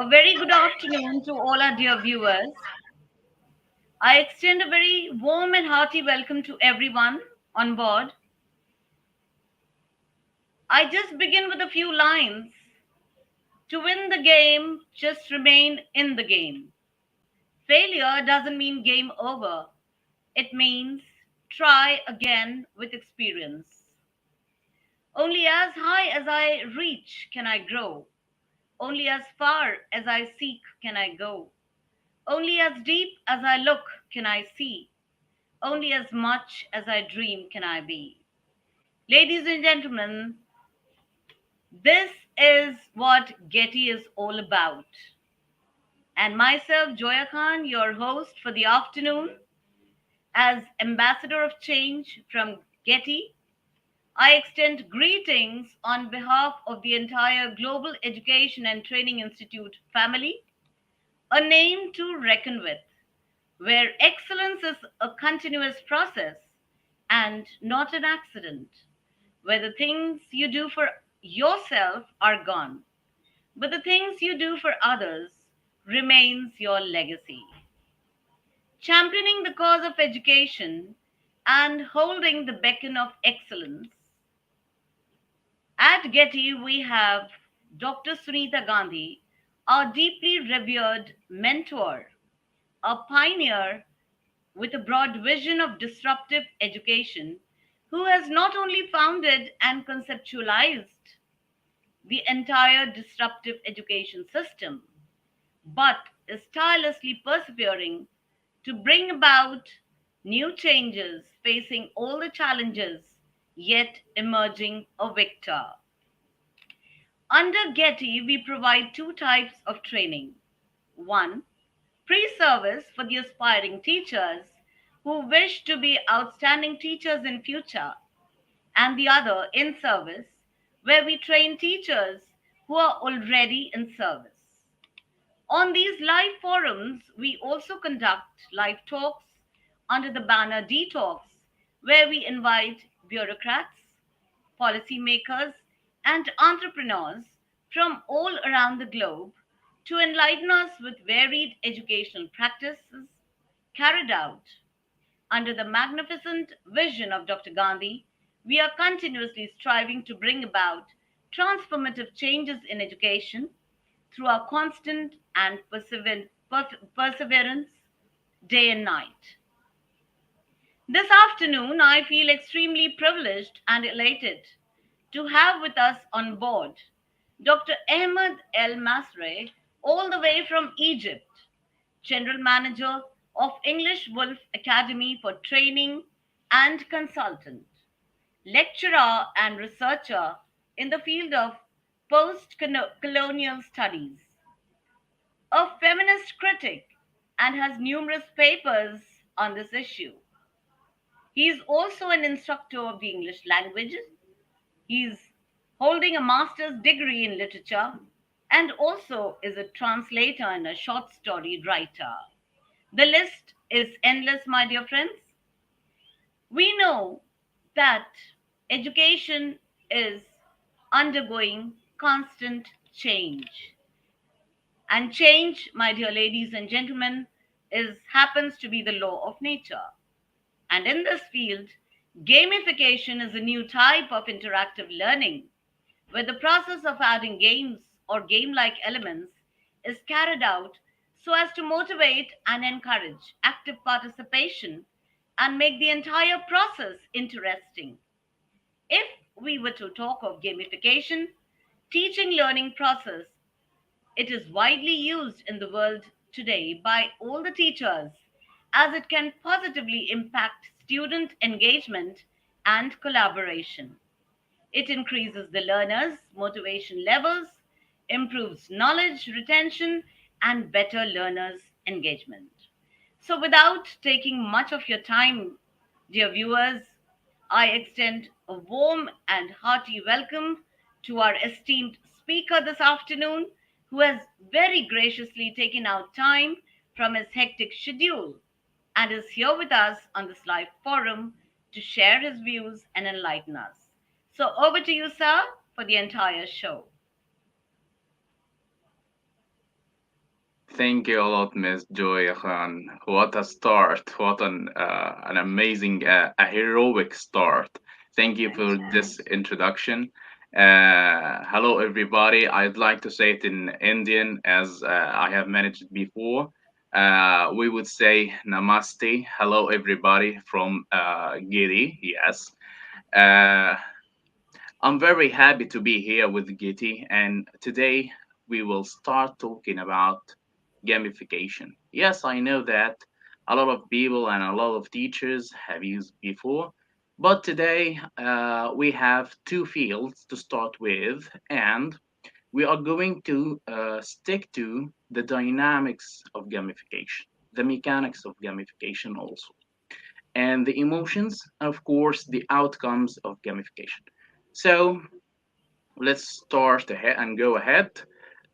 A very good afternoon to all our dear viewers. I extend a very warm and hearty welcome to everyone on board. I just begin with a few lines. To win the game, just remain in the game. Failure doesn't mean game over, it means try again with experience. Only as high as I reach can I grow. Only as far as I seek can I go. Only as deep as I look can I see. Only as much as I dream can I be. Ladies and gentlemen, this is what Getty is all about. And myself, Joya Khan, your host for the afternoon, as ambassador of change from Getty, I extend greetings on behalf of the entire Global Education and Training Institute family, a name to reckon with, where excellence is a continuous process and not an accident, where the things you do for yourself are gone, but the things you do for others remains your legacy. Championing the cause of education and holding the beacon of excellence, at Getty we have Dr. Sunita Gandhi, our deeply revered mentor, a pioneer with a broad vision of disruptive education, who has not only founded and conceptualized the entire disruptive education system, but is tirelessly persevering to bring about new changes, facing all the challenges, yet emerging a victor. Under Getty, we provide two types of training. One, pre-service for the aspiring teachers who wish to be outstanding teachers in future, and the other in service, where we train teachers who are already in service. On these live forums, we also conduct live talks under the banner Detox, where we invite bureaucrats, policymakers, and entrepreneurs from all around the globe to enlighten us with varied educational practices carried out under the magnificent vision of Dr. Gandhi. We are continuously striving to bring about transformative changes in education through our constant and perseverance day and night. This afternoon, I feel extremely privileged and elated to have with us on board Dr. Ahmed ElMasry, all the way from Egypt, General Manager of English Wolf Academy for Training and Consultant, lecturer and researcher in the field of post colonial studies, a feminist critic, and has numerous papers on this issue. He is also an instructor of the English language. He is holding a master's degree in literature and also is a translator and a short story writer. The list is endless, my dear friends. We know that education is undergoing constant change. And change, my dear ladies and gentlemen, is happens to be the law of nature. And in this field, gamification is a new type of interactive learning where the process of adding games or game like elements is carried out so as to motivate and encourage active participation and make the entire process interesting. If we were to talk of gamification, teaching learning process, it is widely used in the world today by all the teachers as it can positively impact student engagement and collaboration. It increases the learners' motivation levels, improves knowledge retention, and better learners' engagement. So, without taking much of your time, dear viewers, I extend a warm and hearty welcome to our esteemed speaker this afternoon, who has very graciously taken out time from his hectic schedule and is here with us on this live forum to share his views and enlighten us. So, over to you, sir, for the entire show. Thank you a lot, Miss Joy Khan. What a start! What an amazing, a heroic start. Thank you Thank for you. this introduction. Hello, everybody. I'd like to say it in Indian as I have managed it before. We would say Namaste. Hello, everybody from Giri. Yes. Uh, I'm very happy to be here with Giti, and today we will start talking about gamification. Yes, I know that a lot of people and a lot of teachers have used before, but today we have two fields to start with, and we are going to stick to the dynamics of gamification, the mechanics of gamification also, and the emotions, and of course, the outcomes of gamification. So, let's start ahead and go ahead.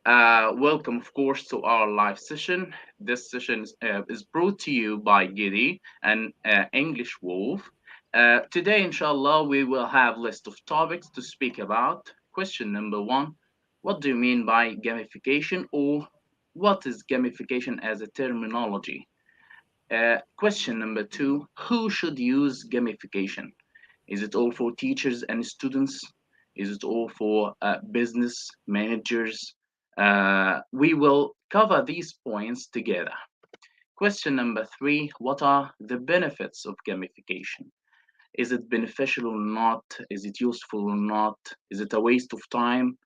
Welcome, of course, to our live session. This session is brought to you by Giddy and English Wolf. Today, inshallah, we will have list of topics to speak about. Question number one: what do you mean by gamification, or what is gamification as a terminology? Question number two: who should use gamification? Is it all for teachers and students? Is it all for business managers? We will cover these points together. Question number three: what are the benefits of gamification? Is it beneficial or not? Is it useful or not? Is it a waste of time?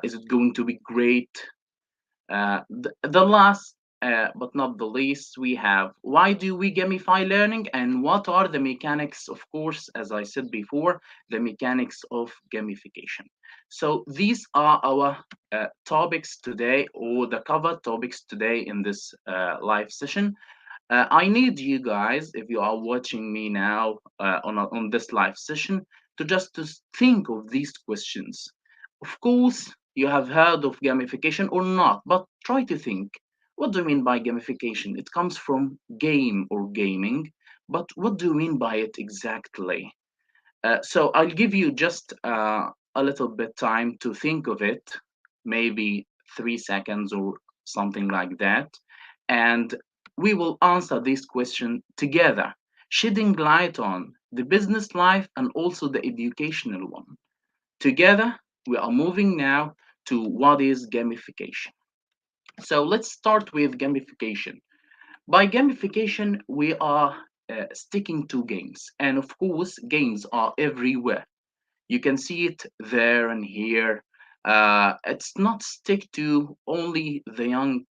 Is it going to be great? The last, but not the least, we have why do we gamify learning and what are the mechanics, of course, as I said before, the mechanics of gamification. So these are our topics today, or the cover topics today in this live session. I need you guys, if you are watching me now on this live session, to just to think of these questions. Of course, you have heard of gamification or not, but try to think. What do you mean by gamification? It comes from game or gaming, but what do you mean by it exactly? So I'll give you just a little bit time to think of it, maybe 3 seconds or something like that, and we will answer this question together, shedding light on the business life and also the educational one. Together, we are moving now to what is gamification. So let's start with gamification. By gamification, we are sticking to games, and of course, games are everywhere. You can see it there and here. It's not stick to only the young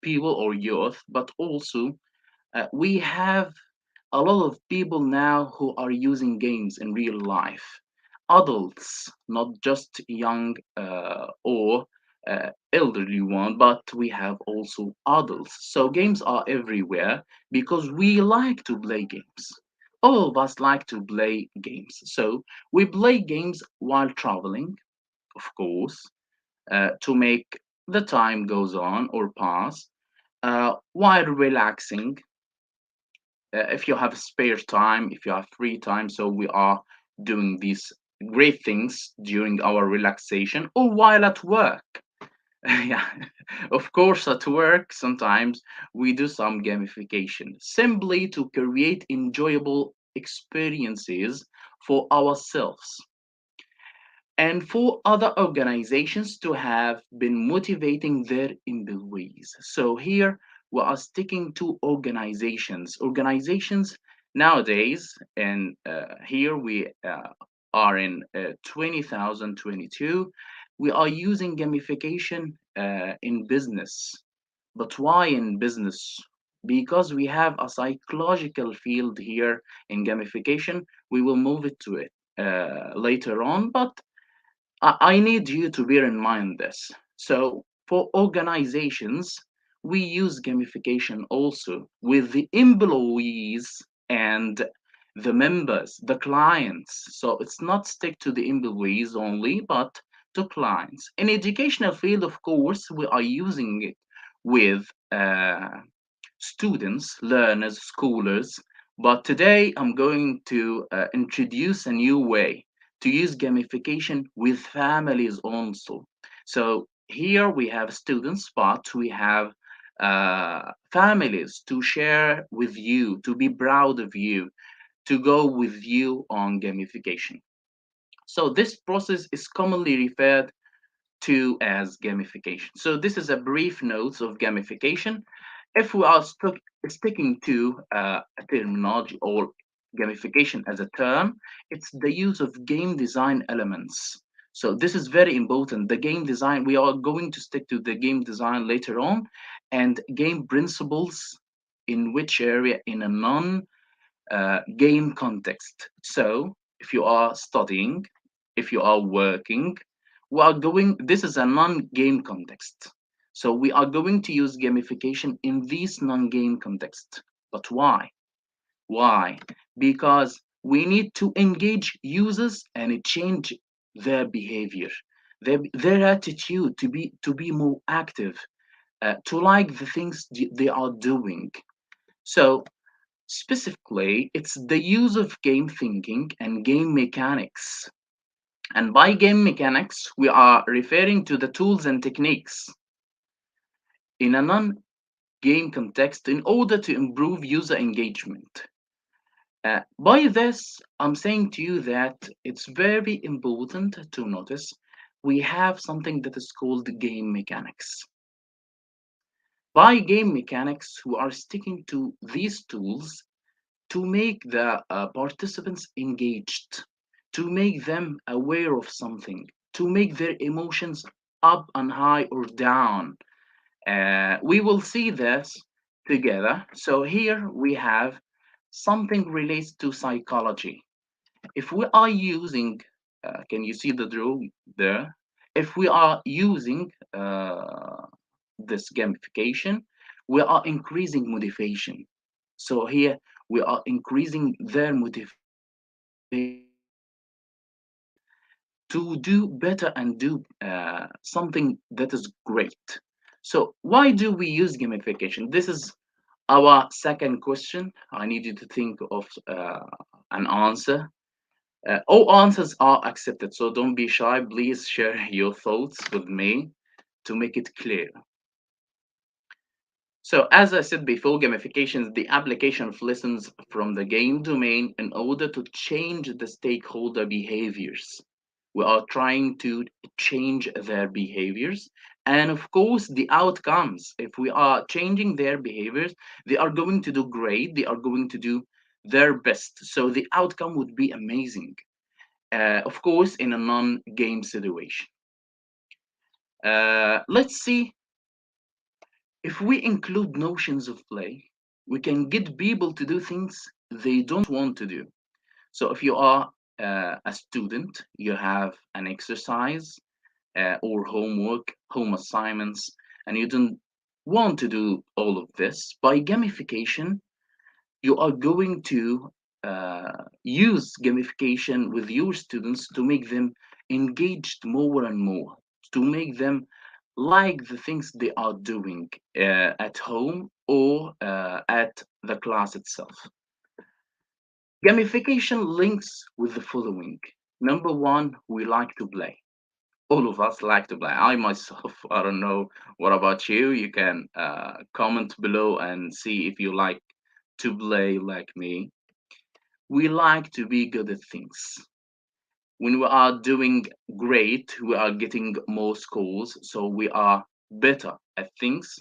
people or youth, but also we have a lot of people now who are using games in real life. Adults, not just young or elderly one, but we have also adults. So games are everywhere because we like to play games. All of us like to play games. So we play games while traveling, of course, to make the time goes on or pass, while relaxing, if you have spare time, if you have free time. So we are doing these great things during our relaxation or while at work. Yeah, of course, at work, sometimes we do some gamification simply to create enjoyable experiences for ourselves and for other organizations to have been motivating their employees. So here we are sticking to organizations. Organizations nowadays, and here we are in 2022, we are using gamification in business. But why in business? Because we have a psychological field here in gamification. We will move it to it later on, but I need you to bear in mind this. So, for organizations, we use gamification also with the employees and the members, the clients. So, it's not stick to the employees only, but to clients. In educational field, of course, we are using it with students, learners, scholars. But today I'm going to introduce a new way to use gamification with families also. So here we have students, but we have families to share with you, to be proud of you, to go with you on gamification. So this process is commonly referred to as gamification. So this is a brief notes of gamification. If we are sticking to a terminology or gamification as a term, it's the use of game design elements. So this is very important. The game design, we are going to stick to the game design later on, and game principles in which area in a non game context. So if you are studying, if you are working, we are going, this is a non-game context. So we are going to use gamification in this non-game context. But why? Why? Because we need to engage users and change their behavior, their attitude to be more active, to like the things they are doing. So specifically, it's the use of game thinking and game mechanics. And by game mechanics, we are referring to the tools and techniques in a non game context in order to improve user engagement. By this, I'm saying to you that it's very important to notice we have something that is called game mechanics. By game mechanics, we are sticking to these tools to make the participants engaged, to make them aware of something, to make their emotions up and high or down. We will see this together. So here we have something relates to psychology. If we are using, can you see the draw there? If we are using this gamification, we are increasing motivation. So here we are increasing their motivation to do better and do something that is great. So why do we use gamification? This is our second question. I need you to think of an answer. All answers are accepted, so don't be shy. Please share your thoughts with me to make it clear. So, as I said before, gamification is the application of lessons from the game domain in order to change the stakeholder behaviors. We are trying to change their behaviors. And of course, the outcomes. If we are changing their behaviors, they are going to do great, they are going to do their best. So, the outcome would be amazing. Of course, in a non game situation. Let's see if we include notions of play, we can get people to do things they don't want to do. So if you are a student, you have an exercise or homework, home assignments, and you don't want to do all of this, by gamification, you are going to use gamification with your students to make them engaged more and more, to make them like the things they are doing at home or at the class itself. Gamification links with the following. Number one, we like to play. All of us like to play. I myself, I don't know what about you. You can comment below and see if you like to play like me. We like to be good at things. When we are doing great, we are getting more scores, so we are better at things.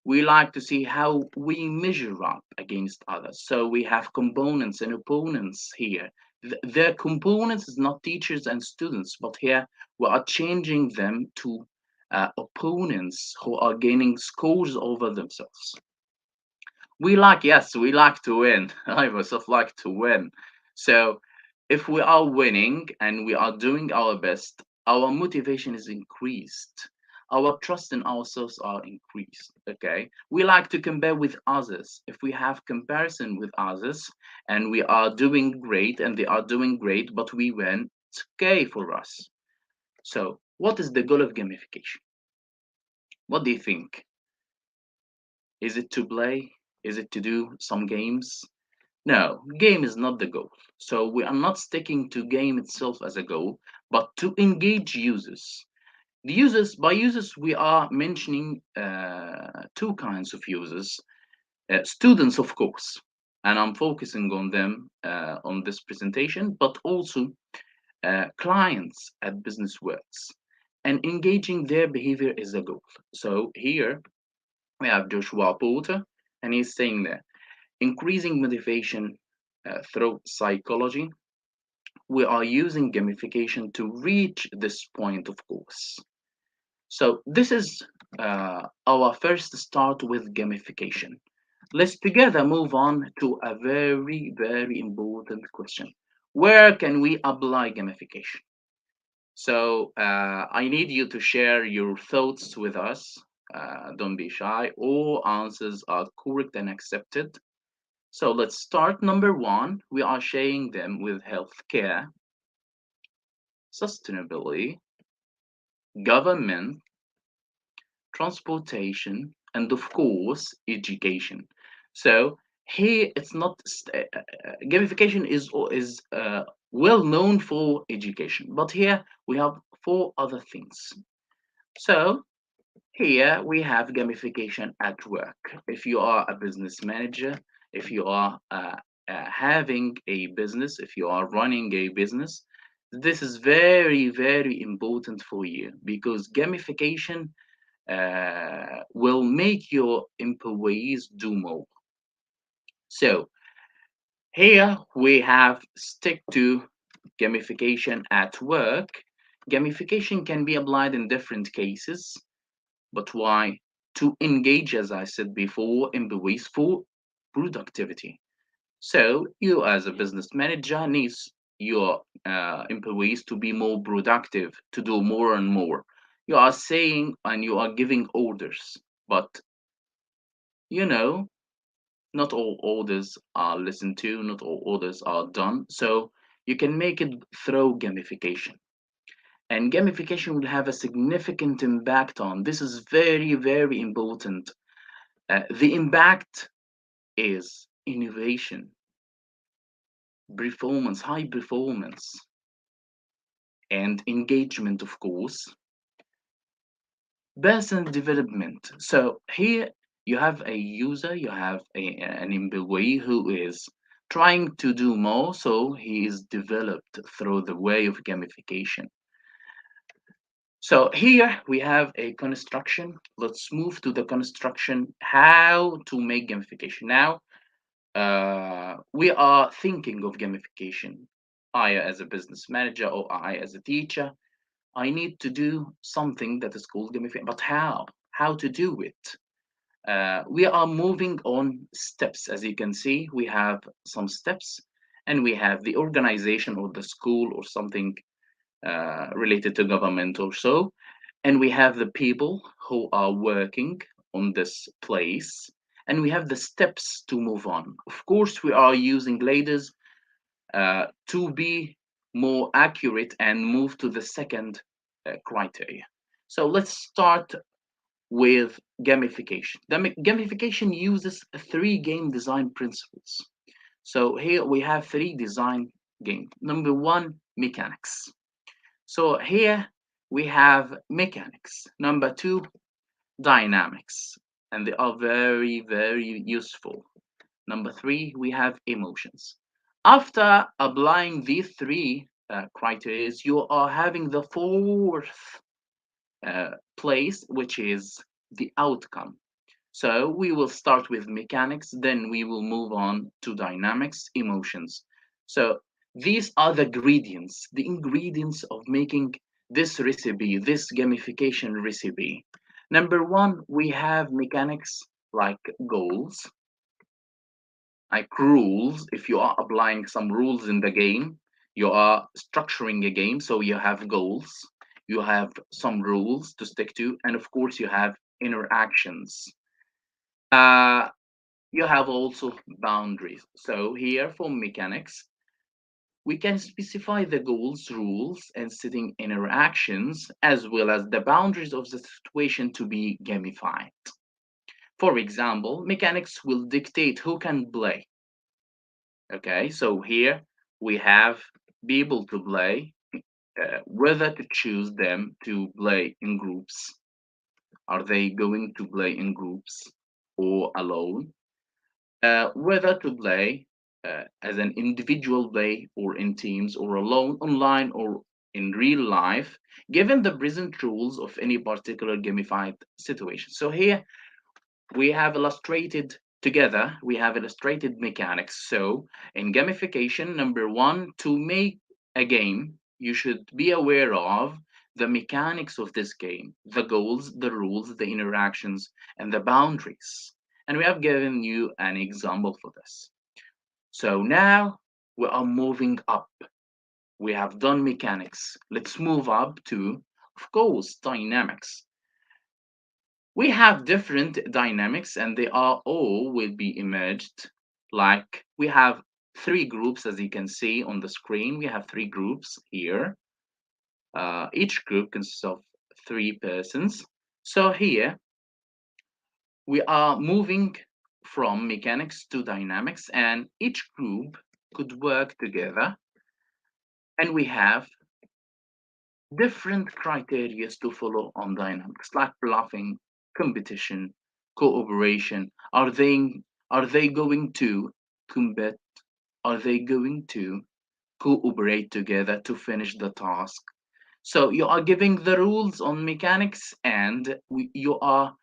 We like to see how we measure up against others. So we have components and opponents here. Their components is not teachers and students, but here we are changing them to opponents who are gaining scores over themselves. We like, yes, we like to win. I myself like to win. So if we are winning and we are doing our best, our motivation is increased. Our trust in ourselves are increased. Okay. We like to compare with others. If we have comparison with others and we are doing great and they are doing great, but we win, it's okay for us. So what is the goal of gamification? What do you think? Is it to play? Is it to do some games? No, game is not the goal. So we are not sticking to game itself as a goal, but to engage users. The users, by users, we are mentioning two kinds of users. Students, of course, and I'm focusing on them on this presentation, but also clients at business works, and engaging their behavior is a goal. So here we have Joshua Porter, and he's saying that increasing motivation through psychology. We are using gamification to reach this point, of course. So this is our first start with gamification. Let's together move on to a very, very important question. Where can we apply gamification? So I need you to share your thoughts with us. Don't be shy. All answers are correct and accepted. So let's start. Number one, we are sharing them with healthcare, sustainability, government, transportation, and of course, education. So here it's not gamification is well known for education, but here we have four other things. So here we have gamification at work. If you are a business manager, if you are having a business, if you are running a business, this is very, very important for you because gamification will make your employees do more. So here we have stick to gamification at work. Gamification can be applied in different cases, but why? To engage, as I said before, employees for productivity. So you as a business manager needs your employees to be more productive, to do more and more. You are saying and you are giving orders, but you know, not all orders are listened to, not all orders are done. So you can make it through gamification. And gamification will have a significant impact on this is very, very important. The impact is innovation, performance, high performance, and engagement, of course, personal development. So here you have a user, you have an employee who is trying to do more, so he is developed through the way of gamification. So here we have a construction. Let's move to the construction, how to make gamification. Now, we are thinking of gamification. I, as a business manager, or I, as a teacher, I need to do something that is called gamification. But how? How to do it? We are moving on steps. As you can see, we have some steps, and we have the organization or the school or something related to government or so. And we have the people who are working on this place, and we have the steps to move on. Of course, we are using ladders to be more accurate and move to the second criteria. So let's start with gamification. Gamification uses three game design principles. So here we have three design game. Number one, mechanics. So here we have mechanics. Number two, dynamics. And they are very, very useful. Number three, we have emotions. After applying these three criteria, you are having the fourth place, which is the outcome. So we will start with mechanics, then we will move on to dynamics, emotions. So these are the ingredients of making this recipe, this gamification recipe. Number one, we have mechanics like goals, like rules. If you are applying some rules in the game, you are structuring a game, so you have goals, you have some rules to stick to, and of course you have interactions. uh, you have also boundaries. So here for mechanics, we can specify the goals, rules, and setting interactions, as well as the boundaries of the situation to be gamified. For example, mechanics will dictate who can play. Okay, so here we have be able to play. whether to choose them to play in groups. Are they going to play in groups or alone? Whether to play as an individual play or in teams or alone, online or in real life, given the present rules of any particular gamified situation. So here we have illustrated mechanics. So in gamification, number one, to make a game, you should be aware of the mechanics of this game, the goals, the rules, the interactions, and the boundaries. And we have given you an example for this. So now we are moving up. We have done mechanics. Let's move up to, of course, dynamics. We have different dynamics and they are all will be emerged. Like we have three groups, as you can see on the screen. We have three groups here. Each group consists of three persons. So here we are moving from mechanics to dynamics, and each group could work together, and we have different criteria to follow on dynamics, like bluffing, competition, cooperation. Are they going to compete? Are they going to cooperate together to finish the task? So you are giving the rules on mechanics, and you are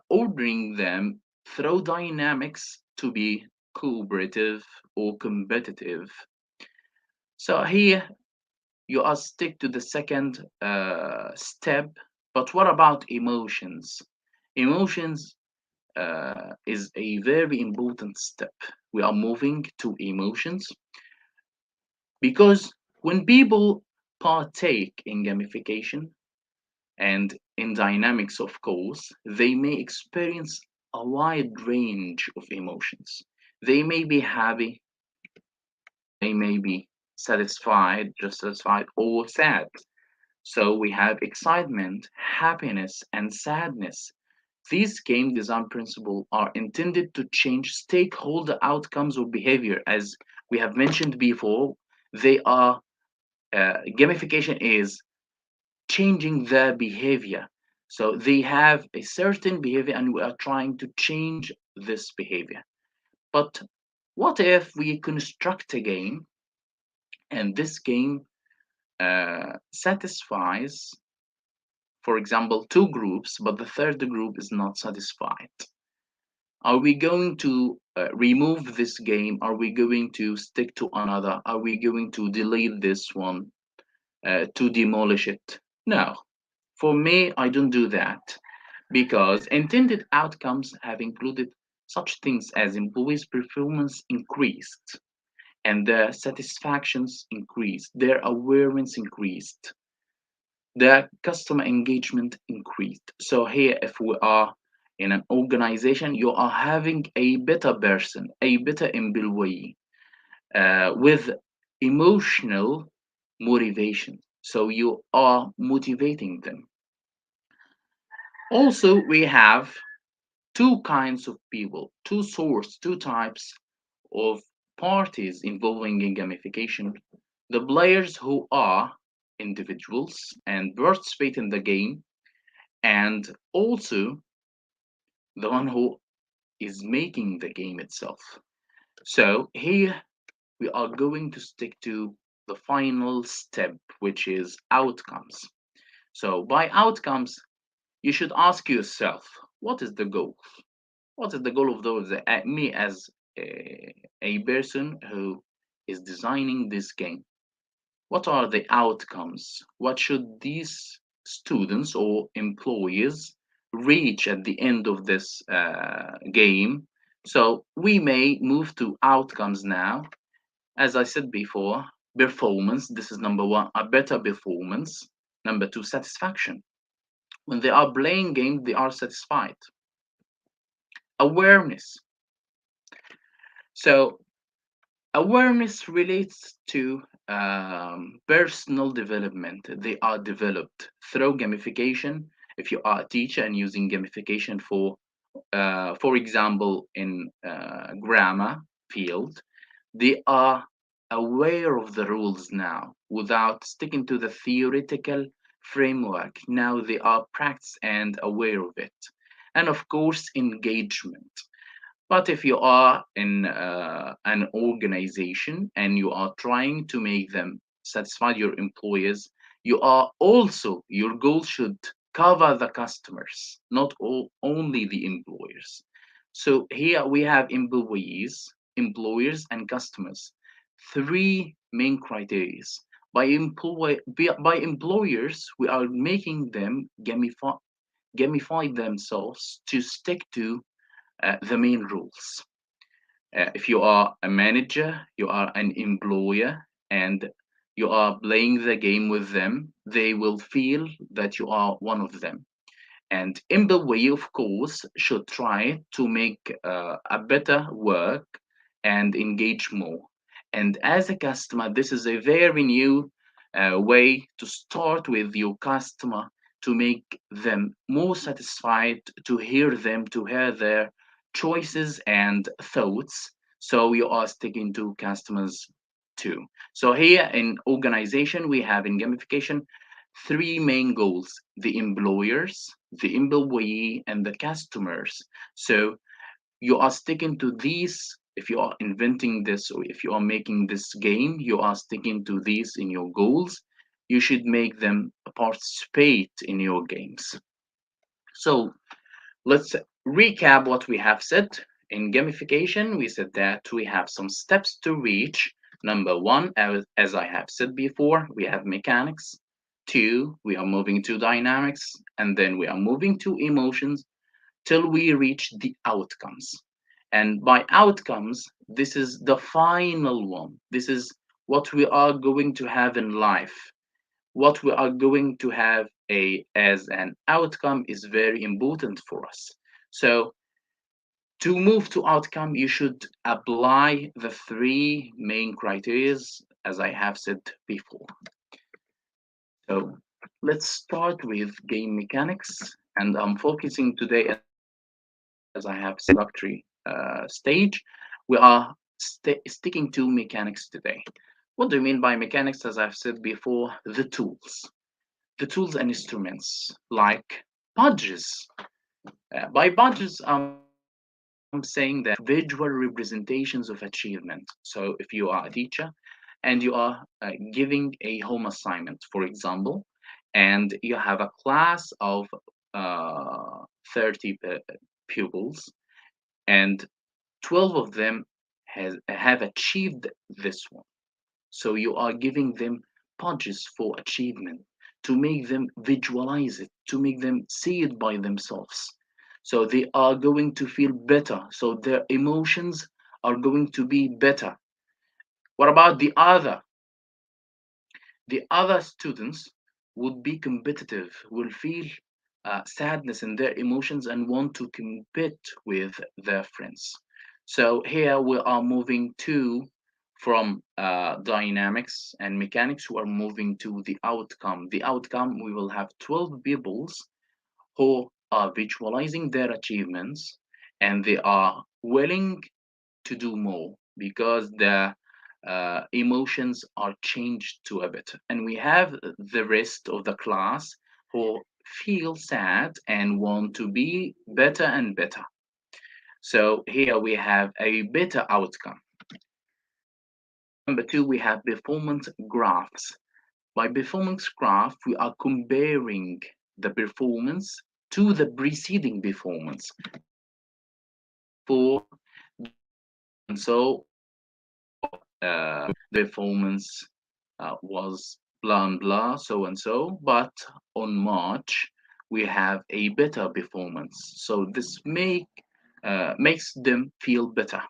ordering them through dynamics to be cooperative or competitive. So here you are stick to the second step. But what about emotions? Emotions is a very important step. We are moving to emotions because when people partake in gamification and in dynamics, of course, they may experience a wide range of emotions. They may be happy, they may be satisfied, just satisfied, or sad. So we have excitement, happiness, and sadness. These game design principles are intended to change stakeholder outcomes or behavior. As we have mentioned before, they are gamification is changing their behavior. So they have a certain behavior, and we are trying to change this behavior. But what if we construct a game and this game satisfies, for example, two groups, but the third group is not satisfied? Are we going to remove this game? Are we going to stick to another? Are we going to delete this one to demolish it? No. For me, I don't do that because intended outcomes have included such things as employees' performance increased and their satisfactions increased, their awareness increased, the customer engagement increased. So here, if we are in an organization, you are having a better person, a better employee with emotional motivation. So you are motivating them. Also, we have two kinds of people, two types of parties involving in gamification. The players who are individuals and participate in the game, and also the one who is making the game itself. So here we are going to stick to the final step, which is outcomes. So by outcomes, you should ask yourself, what is the goal? What is the goal of those? Me as a person who is designing this game, what are the outcomes? What should these students or employees reach at the end of this game? So we may move to outcomes now. As I said before, performance, this is number one, a better performance. Number two, satisfaction. When they are playing games, they are satisfied. Awareness. So awareness relates to personal development. They are developed through gamification. If you are a teacher and using gamification for example, in grammar field, they are aware of the rules now without sticking to the theoretical framework. Now they are practiced and aware of it. And of course, engagement. But if you are in an organization and you are trying to make them satisfy your employees, you are also, your goal should cover the customers, not only the employers. So here we have employees, employers, and customers. Three main criteria. By employers, we are making them gamify themselves to stick to the main rules. If you are a manager, you are an employer, and you are playing the game with them, they will feel that you are one of them. And employee, of course, should try to make a better work and engage more. And as a customer, this is a very new way to start with your customer to make them more satisfied, to hear them, to hear their choices and thoughts. So you are sticking to customers too. So here in organization, we have in gamification three main goals: the employers, the employee, and the customers. So you are sticking to these. If you are inventing this or if you are making this game, you are sticking to these in your goals. You should make them participate in your games. So let's recap what we have said. In gamification, we said that we have some steps to reach. Number one, as I have said before, we have mechanics. Two, we are moving to dynamics, and then we are moving to emotions till we reach the outcomes. And by outcomes, this is the final one. This is what we are going to have in life. What we are going to have as an outcome is very important for us. So to move to outcome, you should apply the three main criteria as I have said before. So let's start with game mechanics, and I'm focusing today, as I have said, introductory stage. We are sticking to mechanics today. What do you mean by mechanics? As I've said before, the tools and instruments like badges. By badges, I'm saying that visual representations of achievement. So if you are a teacher and you are giving a home assignment, for example, and you have a class of 30 pupils, and 12 of them have achieved this one. So you are giving them badges for achievement to make them visualize it, to make them see it by themselves. So they are going to feel better. So their emotions are going to be better. What about the other? The other students would be competitive, will feel sadness in their emotions and want to compete with their friends. So here we are moving to from dynamics and mechanics, we are moving to the outcome. The outcome, we will have 12 pupils who are visualizing their achievements and they are willing to do more because the emotions are changed to a bit. And we have the rest of the class who feel sad and want to be better and better. So here we have a better outcome. Number two, we have performance graphs. By performance graph, we are comparing the performance to the preceding performance. Before so and so, the performance was blah and blah, so and so, but on March we have a better performance. So this makes them feel better.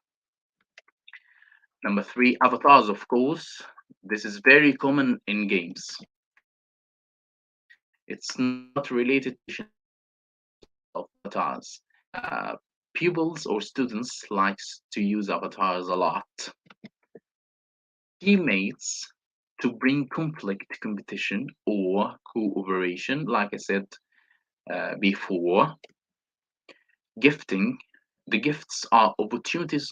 Number three, avatars, of course. This is very common in games. It's not related to of avatars. Uh, Pupils or students likes to use avatars a lot. Teammates to bring conflict, competition, or cooperation, like I said before. Gifting. The gifts are opportunities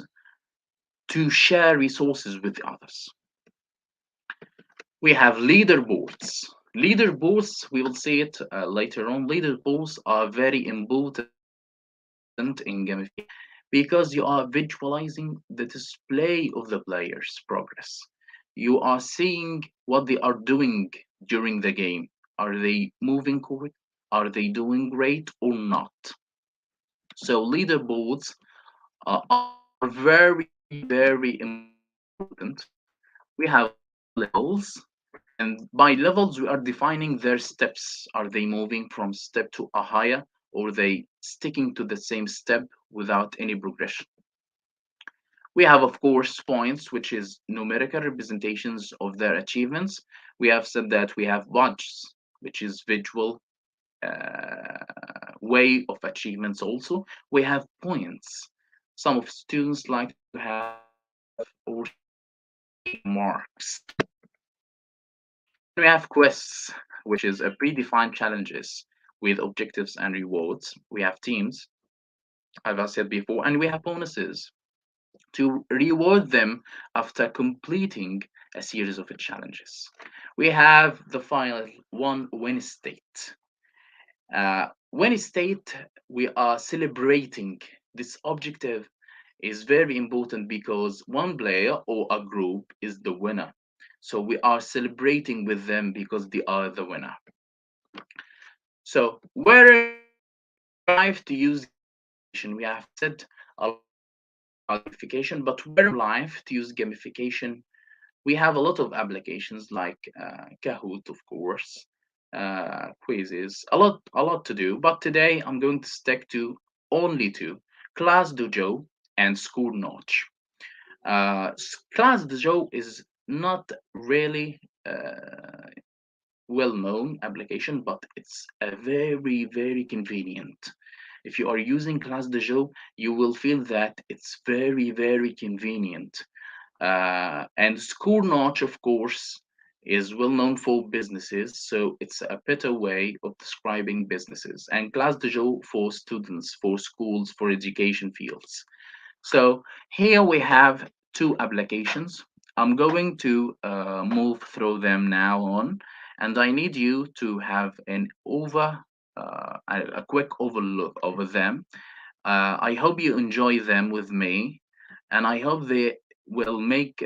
to share resources with others. We have leaderboards. Leaderboards, we will see it later on. Leaderboards are very important in gamification because you are visualizing the display of the player's progress. You are seeing what they are doing during the game. Are they moving forward? Are they doing great or not? So leaderboards are very, very important. We have a lot of levels, and by levels we are defining their steps. Are they moving from step to a higher, or they sticking to the same step without any progression? We have, of course, points, which is numerical representations of their achievements. We have said that we have badges, which is visual way of achievements also. We have points. Some of students like to have or say marks. Then we have quests, which is a predefined challenges with objectives and rewards. We have teams, as I said before, and we have bonuses to reward them after completing a series of challenges. We have the final one, win state. When state, we are celebrating this objective is very important because one player or a group is the winner. So we are celebrating with them because they are the winner. So where in life to use gamification? We have said a lot of things about gamification, but where in life to use gamification? We have a lot of applications like Kahoot, of course, quizzes, a lot to do. But today I'm going to stick to only two: Class Dojo and School Notch. Class Dojo is not really well-known application, but it's a very, very convenient. If you are using Class Dojo, you will feel that it's very, very convenient. And School Notch, of course, is well known for businesses, so it's a better way of describing businesses. And Class Dojo for students, for schools, for education fields. So here we have two applications. I'm going to move through them now on, and I need you to have a quick overlook over them. I hope you enjoy them with me, and I hope they will make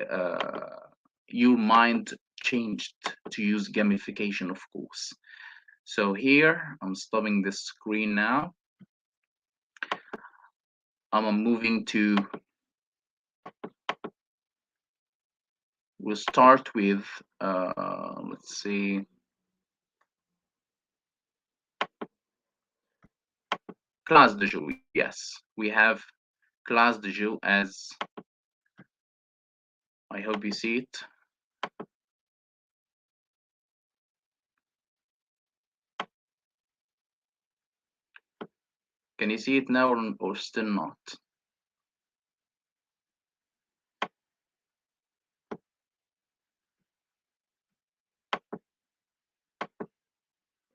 your mind changed to use gamification, of course. So here, I'm stopping this screen now. I'm moving to, we'll start with, let's see, Class Dojo. Yes, we have Class Dojo as, I hope you see it. Can you see it now or still not?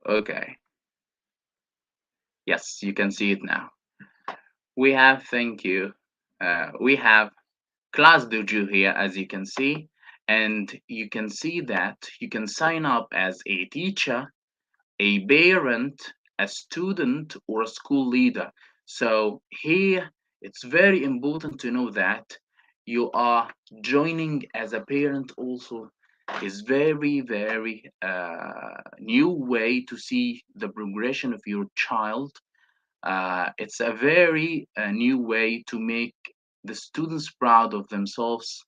Okay. Yes, you can see it now. We have, thank you. We have Class Dojo here, as you can see, and you can see that you can sign up as a teacher, a parent, a student, or a school leader. So here, it's very important to know that you are joining as a parent also is very, very new way to see the progression of your child. It's a very new way to make the students proud of themselves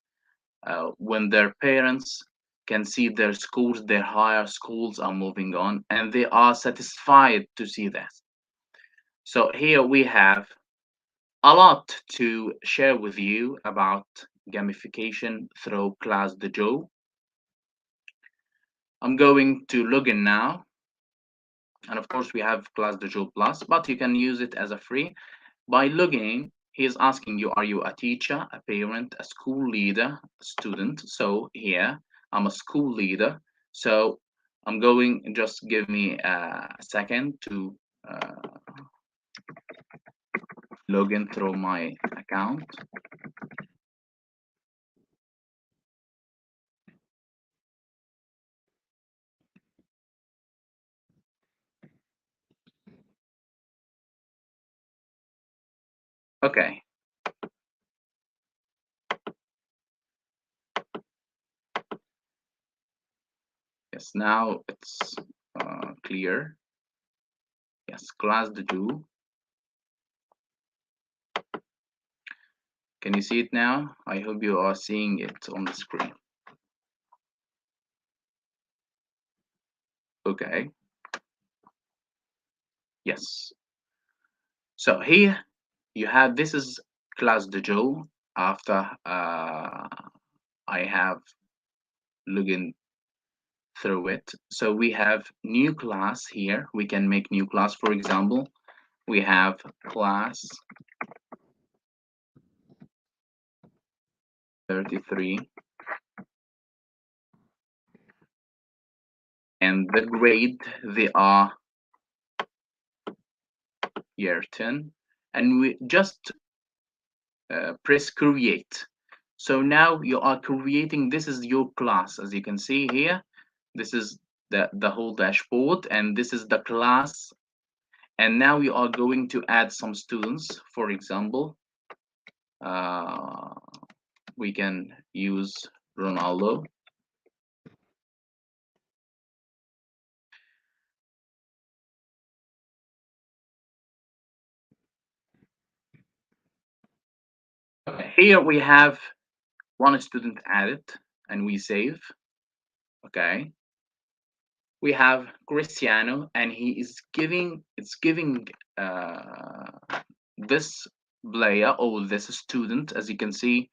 when their parents can see their schools, their higher schools are moving on, and they are satisfied to see that. So here we have a lot to share with you about gamification through Class Dojo. I'm going to log in now. And of course, we have Class Dojo Plus, but you can use it as a free. By logging, he is asking you, are you a teacher, a parent, a school leader, a student? So here, I'm a school leader. So I'm going, just give me a second to log in through my account. Okay. Yes, now it's clear. Yes, class Dojo. Can you see it now? I hope you are seeing it on the screen. Okay. Yes. So here you have, this is class Dojo after I have logged through it. So we have new class here. We can make new class. For example, we have class 33 and the grade they are year 10, and we just press create. So now you are creating, this is your class. As you can see here, this is the whole dashboard, and this is the class. And now we are going to add some students. For example, uh, we can use Ronaldo. Okay. Here we have one student added, and we save. Okay. We have Cristiano, and he is giving, it's giving uh, this player or this student, as you can see,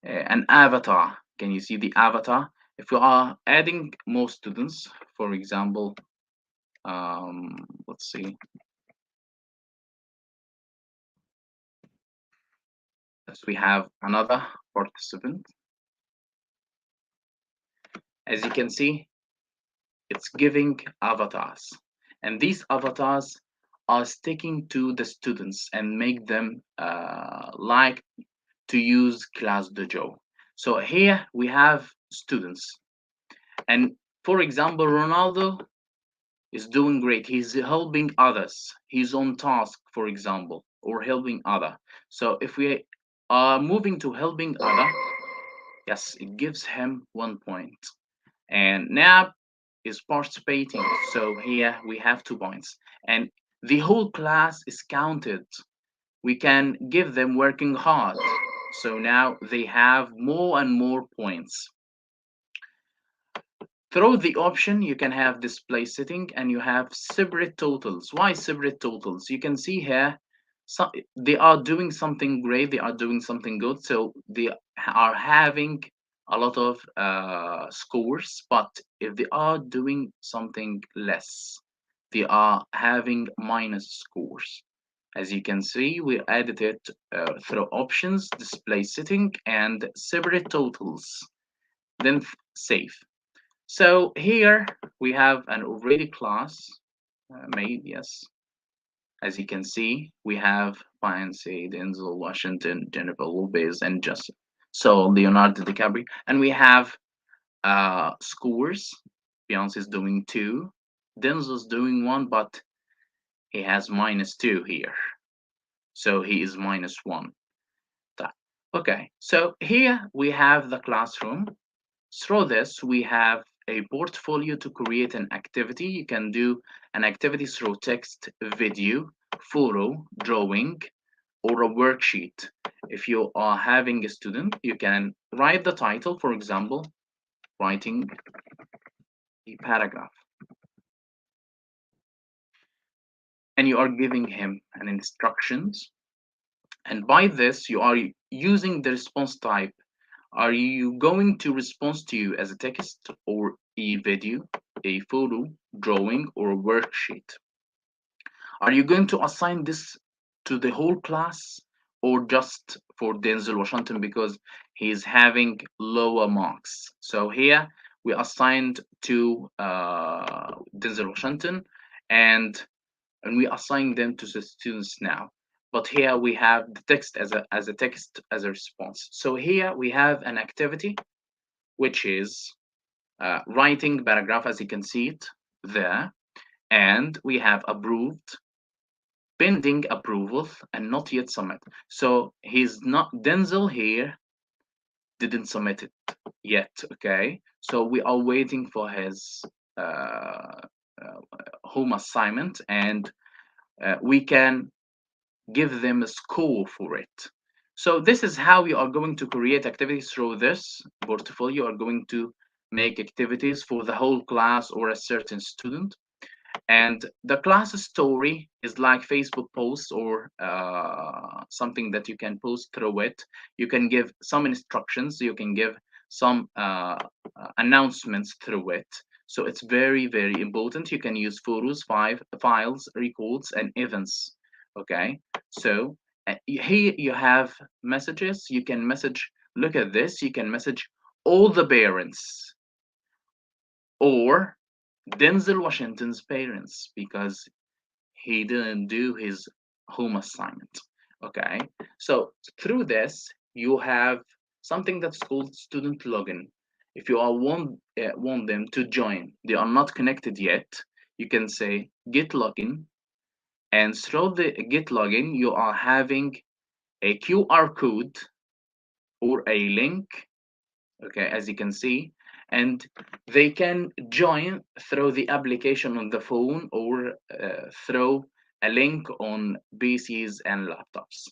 an avatar. Can you see the avatar? If you are adding more students, for example, let's see, as we have another participant. As you can see, it's giving avatars, and these avatars are sticking to the students and make them like to use class Dojo. So here we have students, and for example, Ronaldo is doing great. He's helping others. He's on task, for example, or helping other. So if we are moving to helping other, yes, it gives him 1 point. And Nab is participating. So here we have 2 points. And the whole class is counted. We can give them working hard. So now they have more and more points. Through the option, you can have display setting, and you have separate totals. Why separate totals? You can see here, so they are doing something great, they are doing something good, so they are having a lot of scores. But if they are doing something less, they are having minus scores. As you can see, we added it through options, display setting, and separate totals. Then save. So here we have an already class made, yes. As you can see, we have Beyonce, Denzel Washington, Jennifer Lopez, and just so Leonardo DiCaprio. And we have scores. Beyonce is doing 2. Denzel's doing 1, but he has -2 here. So he is -1. Okay, so here we have the classroom. Through this, we have a portfolio to create an activity. You can do an activity through text, video, photo, drawing, or a worksheet. If you are having a student, you can write the title, for example, writing a paragraph, and you are giving him an instructions. And by this, you are using the response type. Are you going to respond to you as a text or a video, a photo, drawing, or a worksheet? Are you going to assign this to the whole class or just for Denzel Washington because he's having lower marks? So here we assigned to Denzel Washington, and we assign them to the students now. But here we have the text as a text as a response. So here we have an activity which is writing paragraph, as you can see it there, and we have approved pending approval and not yet submit. So he's not Denzel here didn't submit it yet. Okay, so we are waiting for his uh, home assignment, and we can give them a score for it. So this is how you are going to create activities through this portfolio. You are going to make activities for the whole class or a certain student. And the class story is like Facebook posts or something that you can post through it. You can give some instructions, you can give some announcements through it. So it's very, very important. You can use photos, files, records, and events. Okay, so here you have messages. You can message, look at this, you can message all the parents or Denzel Washington's parents because he didn't do his home assignment. Okay, so through this, you have something that's called student login. If you are want them to join, they are not connected yet, you can say get login, and through the get login, you are having a QR code or a link, okay, as you can see, and they can join through the application on the phone or through a link on PCs and laptops.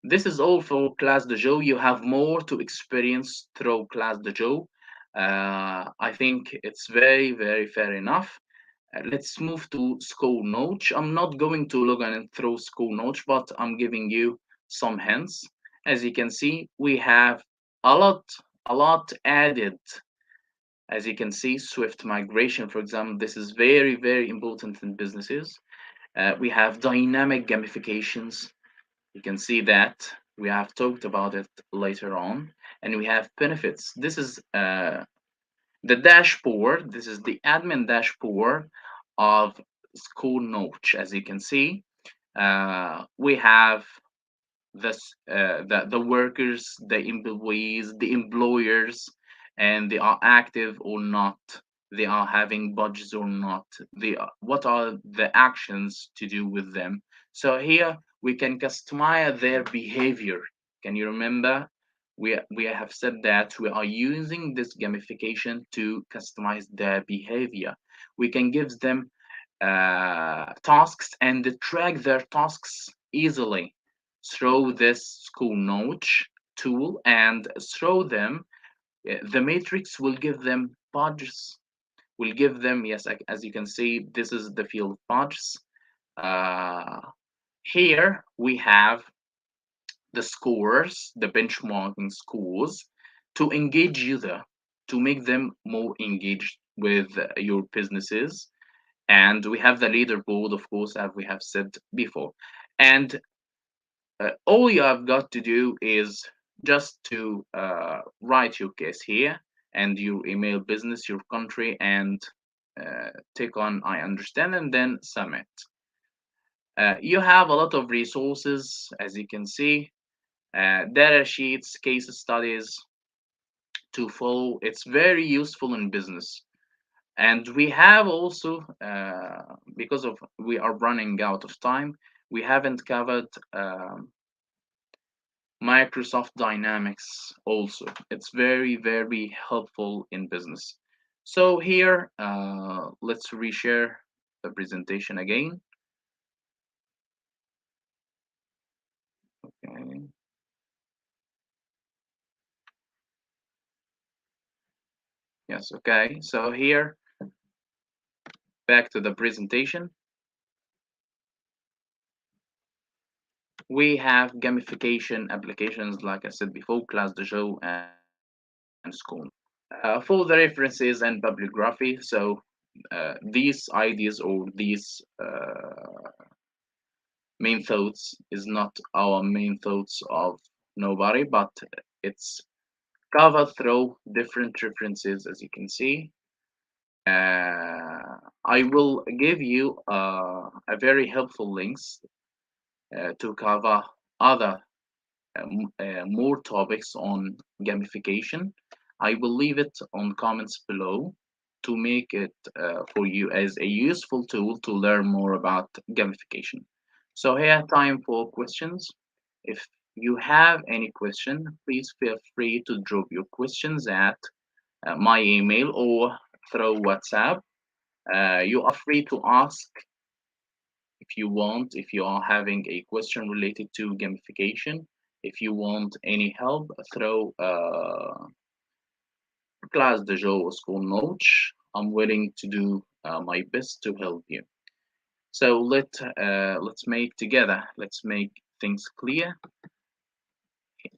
This is all for Class Dojo. You have more to experience through Class Dojo. I think it's very, very fair enough. Let's move to School Notes. I'm not going to log in through School Notes, but I'm giving you some hints. As you can see, we have a lot, a lot added. As you can see, Swift migration, for example, this is very, very important in businesses. We have dynamic gamifications. You can see that we have talked about it later on, and we have benefits. This is the dashboard. This is the admin dashboard of School Notes. As you can see, we have the workers, the employees, the employers, and they are active or not. They are having budgets or not. What are the actions to do with them? So here we can customize their behavior. Can you remember? We have said that we are using this gamification to customize their behavior. We can give them tasks and track their tasks easily through this school notes tool, and through them the matrix will give them budgets, will give them, yes, as you can see, this is the field budgets. uh, Here we have the scores, the benchmarking scores, to engage user, to make them more engaged with your businesses. And we have the leaderboard, of course, as we have said before. And all you have got to do is just to write your case here and your email business, your country, and take on I understand, and then submit. You have a lot of resources, as you can see, data sheets, case studies to follow. It's very useful in business. And we have also, because of we are running out of time, we haven't covered Microsoft Dynamics also. It's very, very helpful in business. So here, let's reshare the presentation again. Okay. Yes, okay. So here, back to the presentation. We have gamification applications, like I said before, Class Dojo and School. For the references and bibliography, so these ideas or these main thoughts is not our main thoughts of nobody, but it's covered through different references, as you can see. I will give you a very helpful links to cover other more topics on gamification. I will leave it on comments below to make it for you as a useful tool to learn more about gamification. So here, time for questions. If you have any question, please feel free to drop your questions at my email or through WhatsApp. You are free to ask if you want, if you are having a question related to gamification, if you want any help through class Dojo or school notes, I'm willing to do my best to help you. So let's make together. Let's make things clear.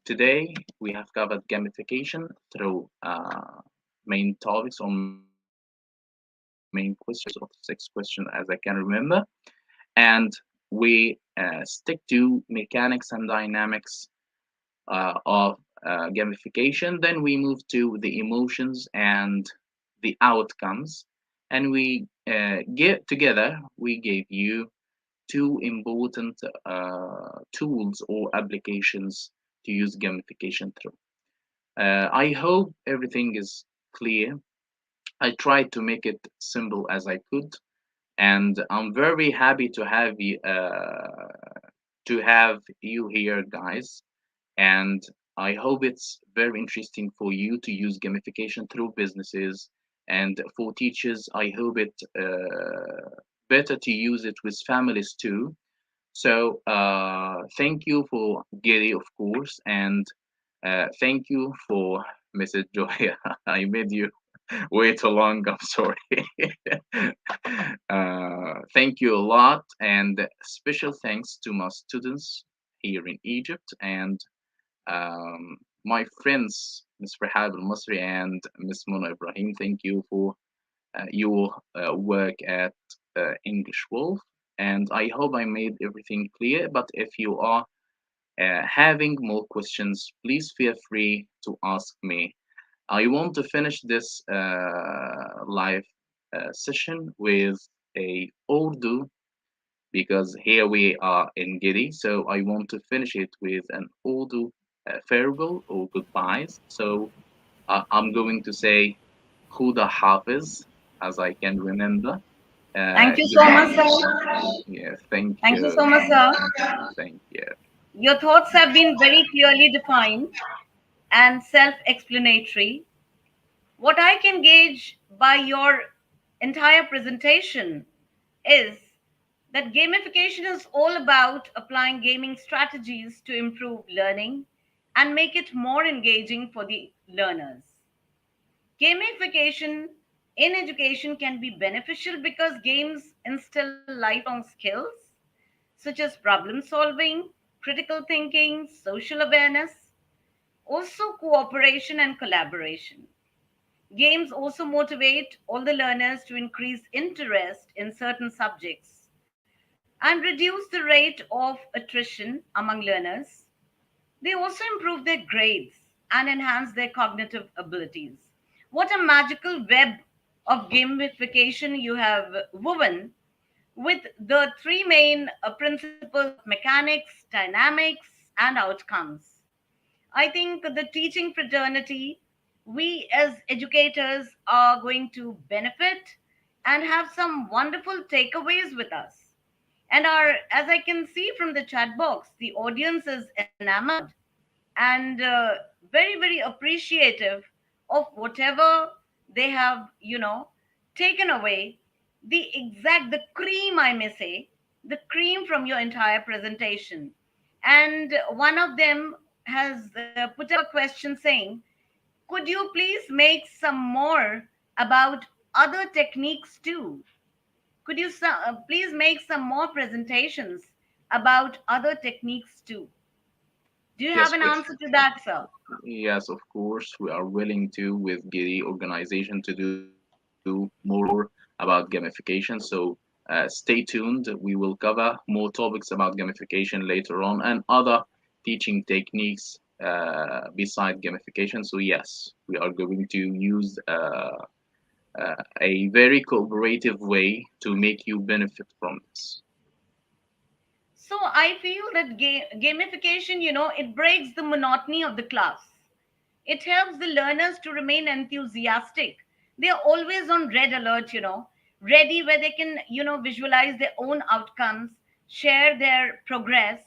Today we have covered gamification through main topics or main questions, or 6 questions as I can remember, and we stick to mechanics and dynamics of gamification. Then we move to the emotions and the outcomes, and we get together. We gave you two important tools or applications to use gamification through. I hope everything is clear. I tried to make it simple as I could, and I'm very happy to have you here, guys. And I hope it's very interesting for you to use gamification through businesses, and for teachers, I hope it better to use it with families too. So thank you for Gary, of course, and thank you for Mrs. Joya. I made you wait too long. I'm sorry. Thank you a lot, and special thanks to my students here in Egypt and my friends, Ms. Rahab ElMasry and Ms. Mona Ibrahim. Thank you for your work at English Wolf. And I hope I made everything clear. But if you are having more questions, please feel free to ask me. I want to finish this live session with a Urdu because here we are in Gidi. So I want to finish it with an Urdu farewell or goodbyes. So I'm going to say Khuda Hafiz as I can remember. Thank you so Goodbye. much, sir. Yeah, thank Thank you you. so much, sir. Thank you. Your thoughts have been very clearly defined and self explanatory. What I can gauge by your entire presentation is that gamification is all about applying gaming strategies to improve learning and make it more engaging for the learners. Gamification in education can be beneficial because games instill lifelong skills such as problem solving, critical thinking, social awareness, also cooperation and collaboration. Games also motivate all the learners to increase interest in certain subjects and reduce the rate of attrition among learners. They also improve their grades and enhance their cognitive abilities. What a magical web of gamification you have woven with the three main principles of mechanics, dynamics, and outcomes. I think the teaching fraternity, we as educators are going to benefit and have some wonderful takeaways with us. And as I can see from the chat box, the audience is enamored and very, very appreciative of whatever they have, taken away the cream, I may say, the cream from your entire presentation. And one of them has put up a question saying, could you please make some more about other techniques too? Could you please make some more presentations about other techniques too? Do you have Yes, an with answer to that, sir? yes, of course, we are willing to with Giddy organization to do more about gamification. So stay tuned. We will cover more topics about gamification later on and other teaching techniques beside gamification. So yes, we are going to use a very cooperative way to make you benefit from this. So I feel that gamification, it breaks the monotony of the class. It helps the learners to remain enthusiastic. They are always on red alert, ready where they can, visualize their own outcomes, share their progress,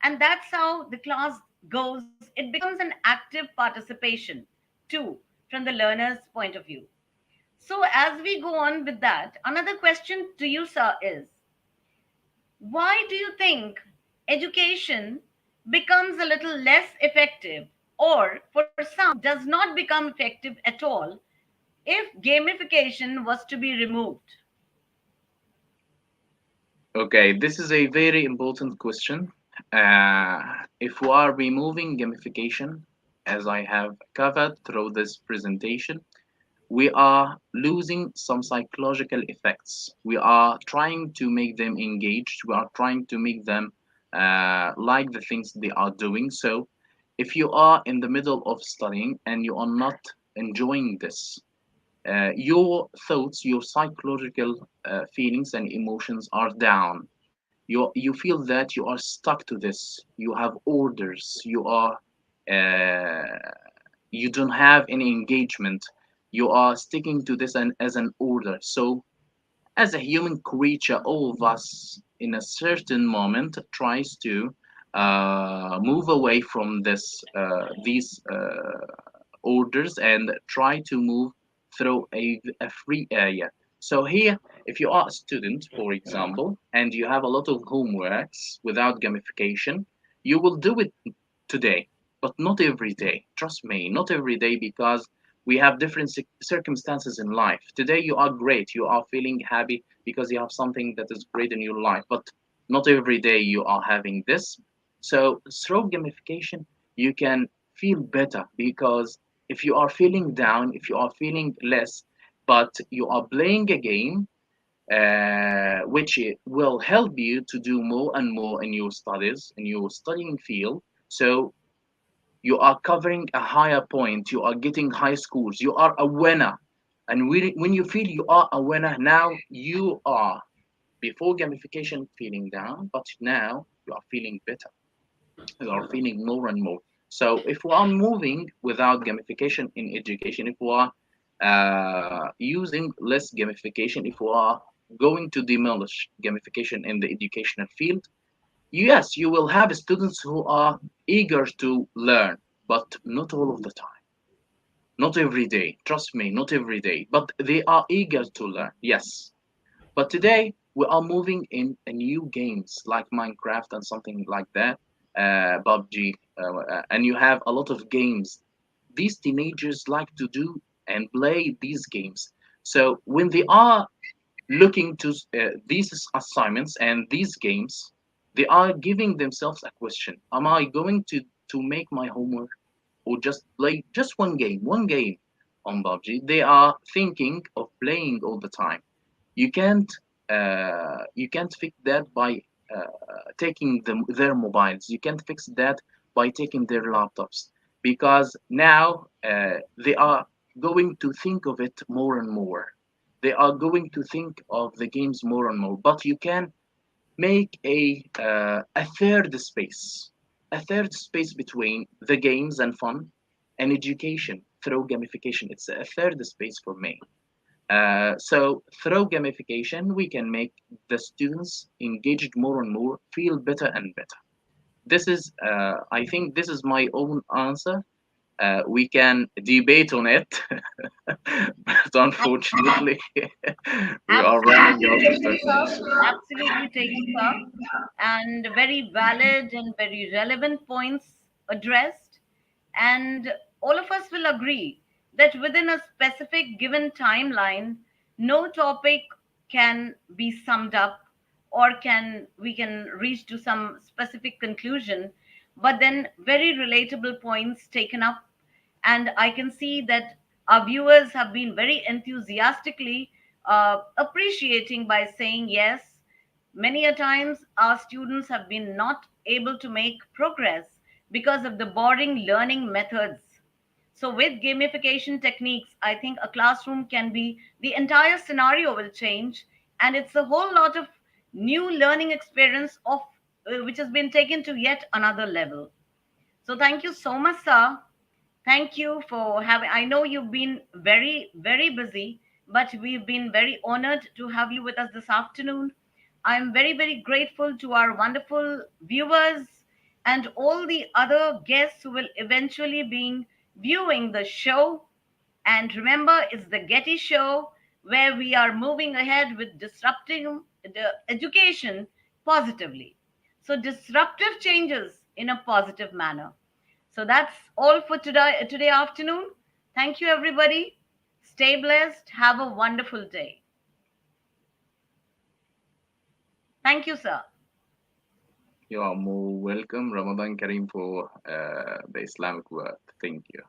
and that's how the class goes. It becomes an active participation too, from the learner's point of view. So, as we go on with that, another question to you, sir, is why do you think education becomes a little less effective, or for some, does not become effective at all if gamification was to be removed? Okay, this is a very important question. If we are removing gamification, as I have covered through this presentation, we are losing some psychological effects. We are trying to make them engaged. We are trying to make them like the things they are doing. So, if you are in the middle of studying and you are not enjoying this, your thoughts, your psychological feelings and emotions are down. You feel that you are stuck to this. You have orders. Uh, you don't have any engagement. You are sticking to this as an order. So as a human creature, all of us in a certain moment tries to move away from these orders and try to move through a free area. So here, if you are a student, for example, and you have a lot of homeworks without gamification, you will do it today, but not every day. Trust me, not every day, because we have different circumstances in life. Today you are great, you are feeling happy because you have something that is great in your life, but not every day you are having this. So through gamification, you can feel better, because if you are feeling down, if you are feeling less, but you are playing a game which will help you to do more and more in your studies, in your studying field. So you are covering a higher point, you are getting high scores, you are a winner. And when you feel you are a winner, now you are, before gamification, feeling down, but now you are feeling better, you are feeling more and more. So if we are moving without gamification in education, if we are using less gamification, if we are going to demolish gamification in the educational field, yes, you will have students who are eager to learn, but not all of the time. Not every day. Trust me, not every day. But they are eager to learn, yes. But today we are moving in a new games like Minecraft and something like that, PUBG, and you have a lot of games. These teenagers like to do and play these games. So when they are looking to these assignments and these games, they are giving themselves a question: am I going to make my homework, or just play just one game on PUBG? They are thinking of playing all the time. You can't fix that by taking their mobiles. You can't fix that by taking their laptops, because now they are going to think of it more and more. They are going to think of the games more and more. But you can make a third space between the games and fun and education through gamification. It's a third space for me. So through gamification, we can make the students engaged more and more, feel better and better. I think this is my own answer. We can debate on it, but unfortunately, we are running Absolutely out of taken, time. sir. Absolutely taken, sir. And very valid and very relevant points addressed. And all of us will agree that within a specific given timeline, no topic can be summed up, or can we can reach to some specific conclusion, but then very relatable points taken up. And I can see that our viewers have been very enthusiastically appreciating by saying yes. Many a times our students have been not able to make progress because of the boring learning methods. So with gamification techniques, I think a classroom can be, the entire scenario will change, and it's a whole lot of new learning experience of which has been taken to yet another level. So thank you so much, sir. Thank you for having. I know you've been very, very busy, but we've been very honored to have you with us this afternoon. I'm very, very grateful to our wonderful viewers and all the other guests who will eventually be viewing the show. And remember, it's the Getty Show where we are moving ahead with disrupting the education positively. So, disruptive changes in a positive manner. So, that's all for today afternoon. Thank you, everybody. Stay blessed. Have a wonderful day. Thank you, sir. You are more welcome. Ramadan Kareem for the Islamic word. Thank you.